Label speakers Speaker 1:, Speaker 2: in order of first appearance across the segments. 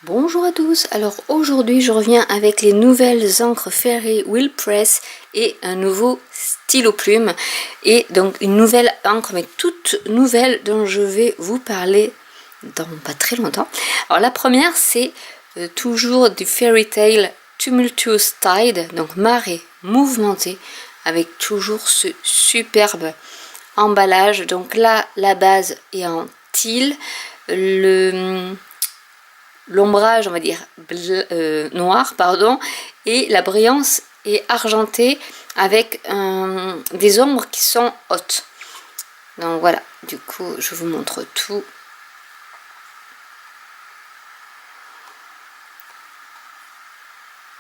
Speaker 1: Bonjour à tous, alors aujourd'hui je reviens avec les nouvelles encres Fairy Wheel Press et un nouveau stylo plume et donc une nouvelle encre mais toute nouvelle dont je vais vous parler dans pas très longtemps. Alors la première c'est toujours du Fairy Tale Tumultuous Tide, donc marée mouvementée avec toujours ce superbe emballage. Donc là la base est en teal, l'ombrage on va dire noir pardon, et la brillance est argentée avec des ombres qui sont hautes. Donc voilà, du coup je vous montre tout.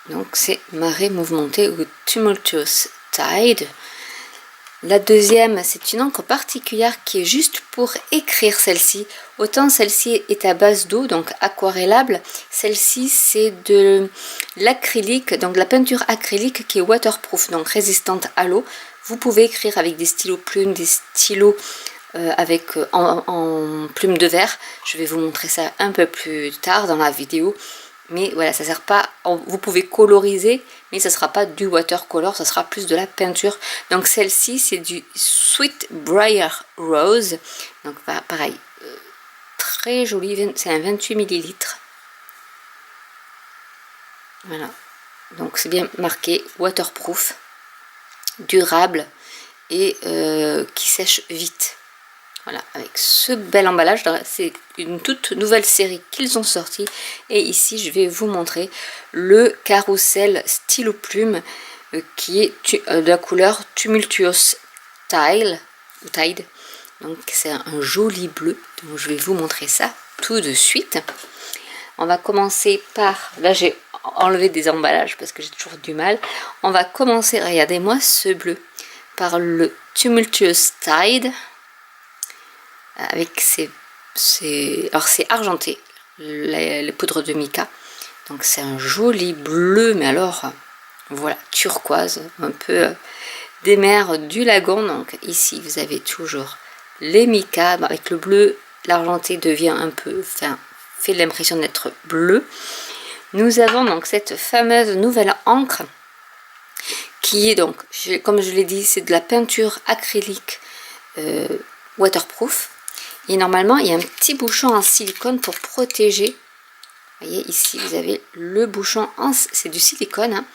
Speaker 1: Donc c'est marée mouvementée ou Tumultuous Tide. La deuxième, c'est une encre particulière qui est juste pour écrire celle-ci. Autant celle-ci est à base d'eau, donc aquarellable. Celle-ci, c'est de l'acrylique, donc de la peinture acrylique qui est waterproof, donc résistante à l'eau. Vous pouvez écrire avec des stylos plumes, des stylos en plume de verre. Je vais vous montrer ça un peu plus tard dans la vidéo. Mais voilà, ça sert pas, vous pouvez coloriser, mais ça sera pas du watercolor, ça sera plus de la peinture. Donc celle-ci, c'est du Sweet Briar Rose. Donc pareil, très joli, c'est un 28 ml. Voilà, donc c'est bien marqué waterproof, durable et qui sèche vite. Voilà, avec ce bel emballage, c'est une toute nouvelle série qu'ils ont sorti. Et ici, je vais vous montrer le carrousel stylo plume qui est de la couleur Tumultuous Tide. Donc c'est un joli bleu. Donc je vais vous montrer ça tout de suite. On va commencer par, là j'ai enlevé des emballages parce que j'ai toujours du mal. On va commencer, regardez-moi ce bleu, par le Tumultuous Tide. Avec alors c'est argenté, les poudres de mica, donc c'est un joli bleu, mais alors voilà, turquoise, un peu des mers du lagon. Donc ici vous avez toujours les mica, avec le bleu, l'argenté devient un peu, enfin fait l'impression d'être bleu. Nous avons donc cette fameuse nouvelle encre qui est donc, comme je l'ai dit, c'est de la peinture acrylique waterproof. Et normalement, il y a un petit bouchon en silicone pour protéger. Vous voyez, ici, vous avez le bouchon, c'est du silicone, hein,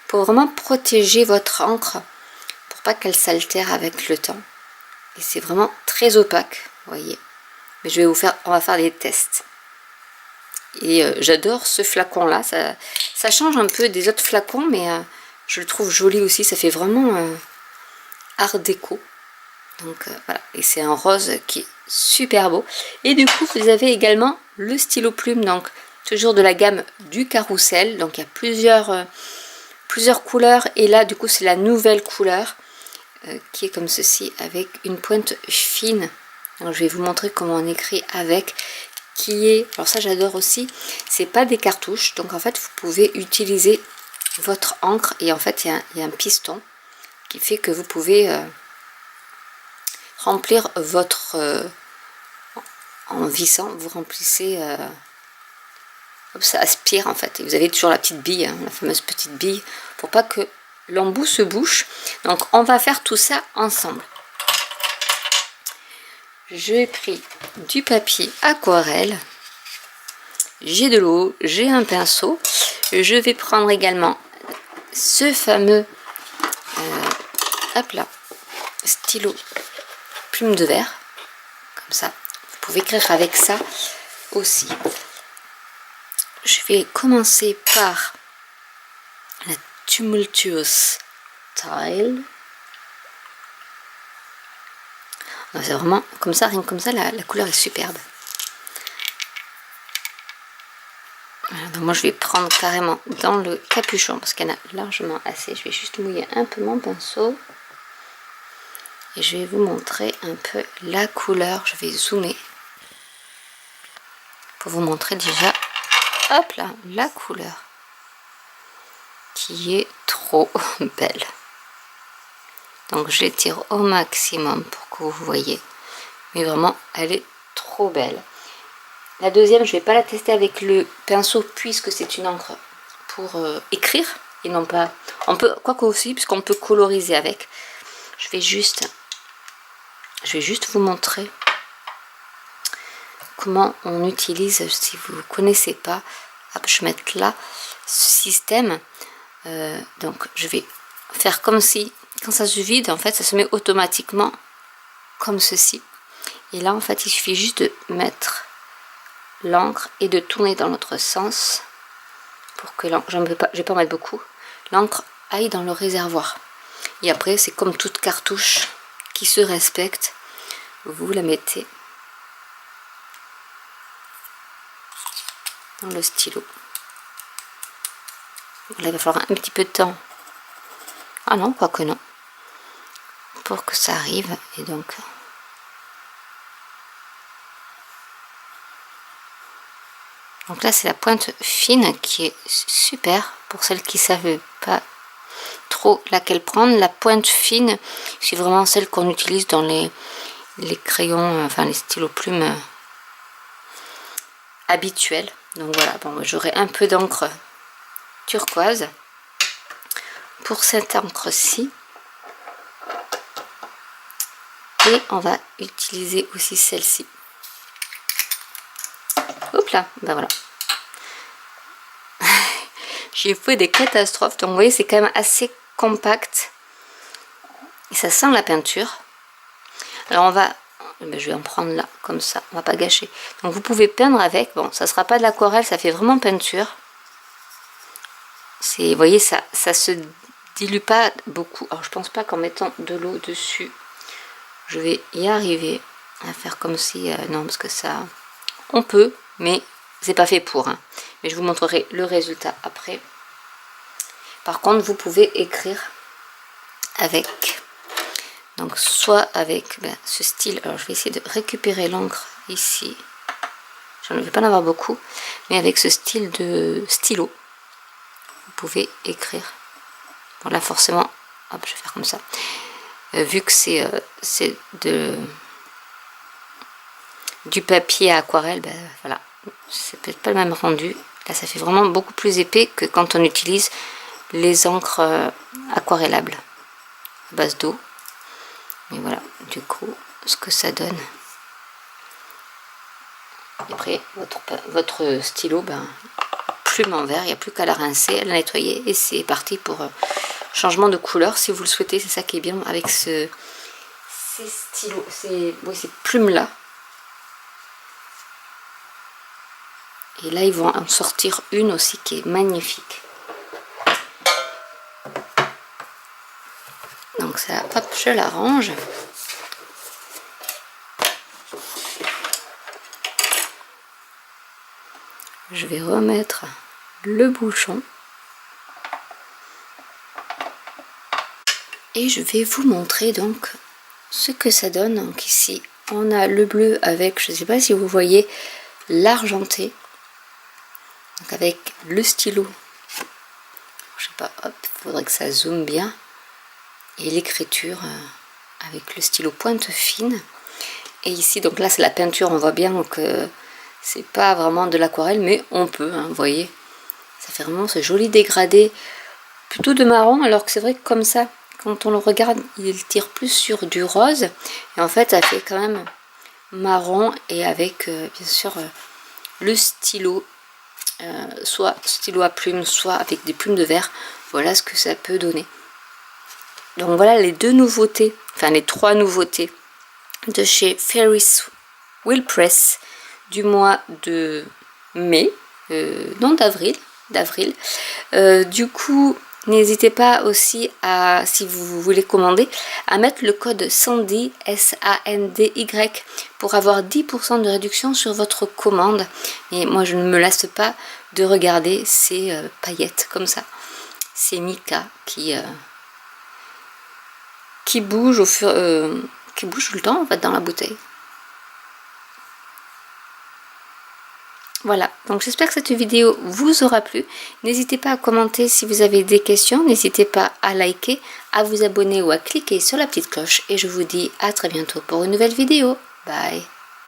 Speaker 1: pour vraiment protéger votre encre, pour pas qu'elle s'altère avec le temps. Et c'est vraiment très opaque, vous voyez. Mais on va faire des tests. Et j'adore ce flacon-là. Ça change un peu des autres flacons, mais je le trouve joli aussi. Ça fait vraiment art déco. Donc voilà, et c'est un rose qui est super beau. Et du coup vous avez également le stylo plume, donc toujours de la gamme du carrousel. Donc il y a plusieurs couleurs, et là du coup c'est la nouvelle couleur qui est comme ceci, avec une pointe fine. Donc je vais vous montrer comment on écrit avec, qui est, alors ça j'adore aussi, c'est pas des cartouches, donc en fait vous pouvez utiliser votre encre, et en fait il y a un piston qui fait que vous pouvez remplir votre en vissant, vous remplissez hop, ça aspire en fait, et vous avez toujours la petite bille, hein, la fameuse petite bille, pour pas que l'embout se bouche. Donc on va faire tout ça ensemble. J'ai pris du papier aquarelle, j'ai de l'eau, j'ai un pinceau, je vais prendre également ce fameux hop là, stylo plume de verre, comme ça, vous pouvez écrire avec ça aussi. Je vais commencer par la Tumultuous Tide. C'est vraiment comme ça, rien que comme ça, la couleur est superbe. Voilà, donc moi je vais prendre carrément dans le capuchon parce qu'il y en a largement assez. Je vais juste mouiller un peu mon pinceau. Et je vais vous montrer un peu la couleur. Je vais zoomer pour vous montrer déjà, hop là, la couleur qui est trop belle. Donc je l'étire au maximum pour que vous voyez. Mais vraiment, elle est trop belle. La deuxième, je vais pas la tester avec le pinceau puisque c'est une encre pour écrire et non pas... On peut, quoi que aussi, puisqu'on peut coloriser avec. Je vais juste vous montrer comment on utilise, si vous ne connaissez pas. Hop, je vais mettre là ce système. Donc je vais faire comme si, quand ça se vide, en fait, ça se met automatiquement comme ceci. Et là, en fait, il suffit juste de mettre l'encre et de tourner dans l'autre sens pour que l'encre, je ne vais pas en mettre beaucoup, l'encre aille dans le réservoir. Et après, c'est comme toute cartouche qui se respecte, vous la mettez dans le stylo. Là, il va falloir un petit peu de temps. Ah non, quoique non. Pour que ça arrive. Et donc... Donc là, c'est la pointe fine qui est super pour celles qui ne savent pas trop laquelle prendre. La pointe fine, c'est vraiment celle qu'on utilise dans les crayons, enfin les stylos plumes habituels. Donc voilà, bon, j'aurai un peu d'encre turquoise pour cette encre-ci. Et on va utiliser aussi celle-ci. Hop là, ben voilà. J'ai fait des catastrophes, donc vous voyez, c'est quand même assez compact. Et ça sent la peinture. Alors on va, ben je vais en prendre là, comme ça, on va pas gâcher. Donc vous pouvez peindre avec, bon, ça sera pas de l'aquarelle, ça fait vraiment peinture. C'est, vous voyez, ça se dilue pas beaucoup. Alors je pense pas qu'en mettant de l'eau dessus, je vais y arriver à faire comme si, non, parce que ça, on peut, mais c'est pas fait pour, hein. Mais je vous montrerai le résultat après. Par contre, vous pouvez écrire avec, donc soit avec ce style. Alors je vais essayer de récupérer l'encre ici, je ne vais pas en avoir beaucoup, mais avec ce style de stylo vous pouvez écrire. Bon là forcément, hop, je vais faire comme ça, vu que c'est du papier à aquarelle, ben voilà, c'est peut-être pas le même rendu. Là ça fait vraiment beaucoup plus épais que quand on utilise les encres aquarellables à base d'eau. Et voilà, du coup, ce que ça donne. Et après, votre stylo, ben, plume en verre, il n'y a plus qu'à la rincer, à la nettoyer, et c'est parti pour changement de couleur, si vous le souhaitez. C'est ça qui est bien avec ces stylos, ces plumes-là. Et là, ils vont en sortir une aussi qui est magnifique. Donc ça, hop, je la range. Je vais remettre le bouchon. Et je vais vous montrer donc ce que ça donne. Donc ici, on a le bleu avec, je ne sais pas si vous voyez, l'argenté. Donc avec le stylo. Je sais pas, hop, il faudrait que ça zoome bien. Et l'écriture avec le stylo pointe fine. Et ici, donc là c'est la peinture, on voit bien que c'est pas vraiment de l'aquarelle, mais on peut, hein, vous voyez. Ça fait vraiment ce joli dégradé, plutôt de marron, alors que c'est vrai que comme ça, quand on le regarde, il tire plus sur du rose. Et en fait, ça fait quand même marron et avec, bien sûr, le stylo, soit stylo à plumes, soit avec des plumes de verre. Voilà ce que ça peut donner. Donc voilà les deux nouveautés, enfin les trois nouveautés de chez Ferris Wheel Press du mois de mai, non d'avril. Du coup, n'hésitez pas aussi à, si vous voulez commander, à mettre le code SANDY, S-A-N-D-Y, pour avoir 10% de réduction sur votre commande. Et moi, je ne me lasse pas de regarder ces paillettes comme ça, ces micas qui bouge qui bouge tout le temps en fait dans la bouteille. Voilà, donc j'espère que cette vidéo vous aura plu. N'hésitez pas à commenter si vous avez des questions, n'hésitez pas à liker, à vous abonner ou à cliquer sur la petite cloche et je vous dis à très bientôt pour une nouvelle vidéo. Bye.